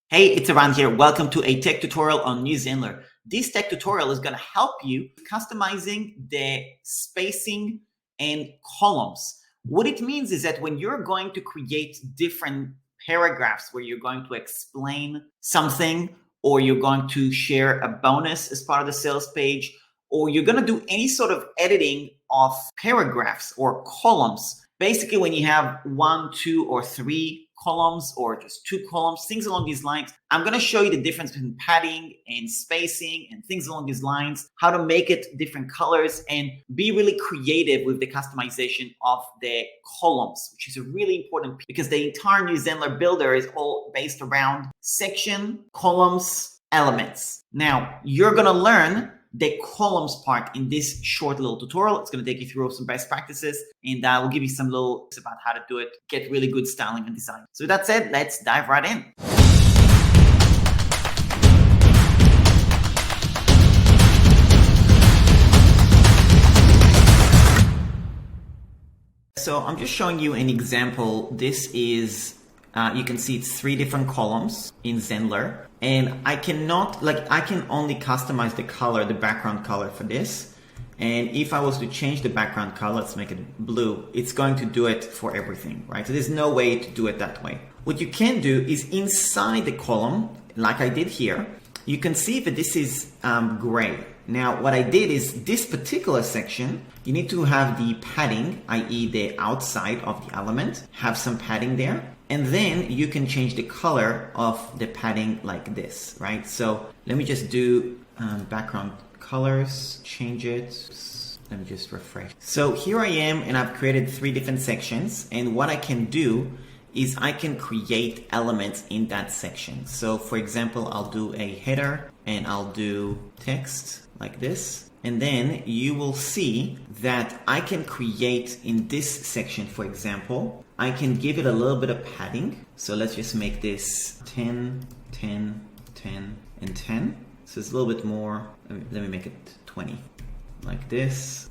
Hey, it's Aran here. Welcome to a tech tutorial on new Zenler. This tech tutorial is going to help you customizing the spacing and columns. What it means is that when you're going to create different paragraphs where you're going to explain something, or you're going to share a bonus as part of the sales page, or you're going to do any sort of editing of paragraphs or columns, basically when you have 1, 2, or 3 columns or just 2 columns, things along these lines. I'm going to show you the difference between padding and spacing and things along these lines, how to make it different colors and be really creative with the customization of the columns, which is a really important piece because the entire new Zenler builder is all based around section, columns, elements. Now, you're going to learn the columns part in this short little tutorial. It's going to take you through some best practices and I will give you some little tips about how to do it, get really good styling and design. So with that said, let's dive right in. So I'm just showing you an example. This is, you can see it's 3 different columns in Zenler. And I can only customize the color, the background color for this. And if I was to change the background color, let's make it blue, it's going to do it for everything, right? So there's no way to do it that way. What you can do is inside the column, like I did here, you can see that this is gray. Now, what I did is this particular section, you need to have the padding, i.e. the outside of the element, have some padding there. And then you can change the color of the padding like this, right? So let me just do background colors, change it. Let me just refresh. So here I am and I've created 3 different sections. And what I can do is I can create elements in that section. So for example, I'll do a header and I'll do text like this. And then you will see that I can create in this section, for example, I can give it a little bit of padding. So let's just make this 10, 10, 10, and 10. So it's a little bit more. Let me make it 20. Like this,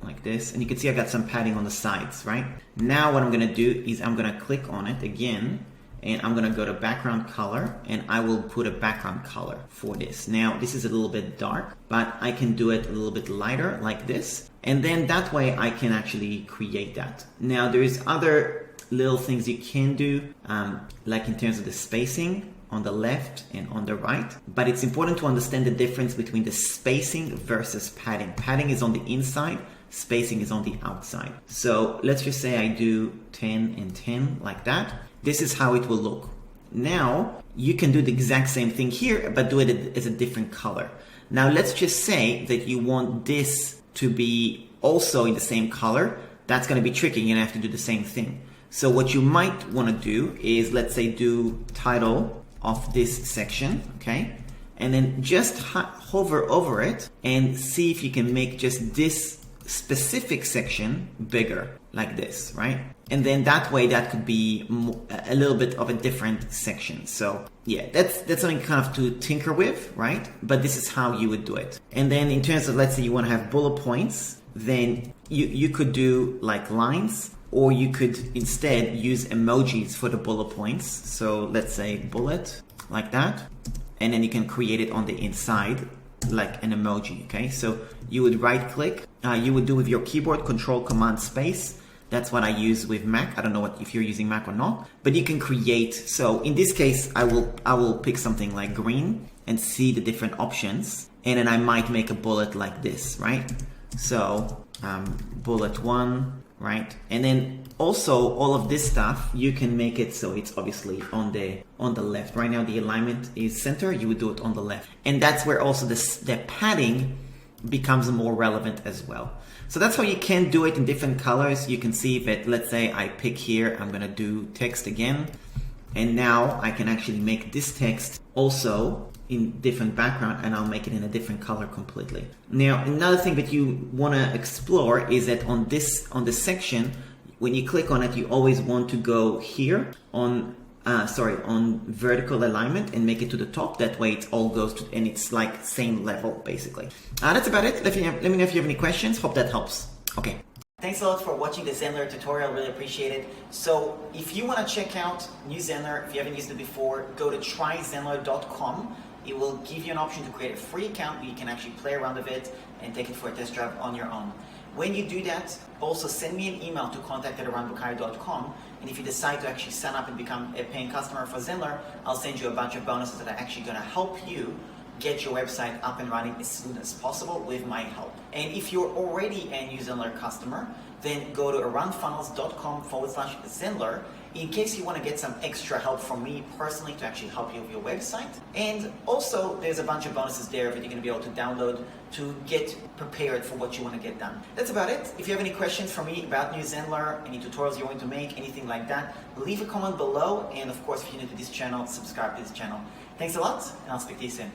like this. And you can see I got some padding on the sides, right? Now what I'm going to do is I'm going to click on it again. And I'm going to go to background color and I will put a background color for this. Now, this is a little bit dark, but I can do it a little bit lighter like this. And then that way I can actually create that. Now, there's other little things you can do, like in terms of the spacing on the left and on the right. But it's important to understand the difference between the spacing versus padding. Padding is on the inside, spacing is on the outside. So let's just say I do 10 and 10 like that. This is how it will look. Now, you can do the exact same thing here, but do it as a different color. Now, let's just say that you want this to be also in the same color. That's going to be tricky. You're going to have to do the same thing. So what you might want to do is, let's say, do title of this section, okay? And then just hover over it and see if you can make just this specific section bigger like this, right? And then that way that could be a little bit of a different section. So yeah, that's something kind of to tinker with, right? But this is how you would do it. And then in terms of, let's say you want to have bullet points, then you could do like lines, or you could instead use emojis for the bullet points. So let's say bullet like that, and then you can create it on the inside like an emoji, okay? So you would right click, you would do with your keyboard, Control Command Space. That's what I use with Mac. I don't know if you're using Mac or not, but you can create. So in this case, I will pick something like green and see the different options. And then I might make a bullet like this, right? So bullet 1, right? And then also all of this stuff, you can make it so it's obviously on the left. Right now the alignment is center, you would do it on the left. And that's where also the padding becomes more relevant as well. So that's how you can do it in different colors. You can see that, let's say I pick here, I'm gonna do text again. And now I can actually make this text also in different background and I'll make it in a different color completely. Now, another thing that you wanna explore is that on this section, when you click on it, you always want to go here on vertical alignment and make it to the top. That way it all goes to, and it's like same level basically. That's about it. Let me know if you have any questions. Hope that helps. Okay. Thanks a lot for watching the Zenler tutorial, really appreciate it. So if you want to check out new Zenler, if you haven't used it before, go to tryzenler.com. It will give you an option to create a free account where you can actually play around with it and take it for a test drive on your own. When you do that, also send me an email to contact@aranbukhari.com, and if you decide to actually sign up and become a paying customer for Zenler, I'll send you a bunch of bonuses that are actually going to help you get your website up and running as soon as possible with my help. And if you're already a new Zenler customer, then go to aranfunnels.com/Zenler in case you want to get some extra help from me personally to actually help you with your website. And also there's a bunch of bonuses there that you're going to be able to download to get prepared for what you want to get done. That's about it. If you have any questions for me about new Zenler, any tutorials you want to make, anything like that, leave a comment below. And of course, if you're new to this channel, subscribe to this channel. Thanks a lot, and I'll speak to you soon.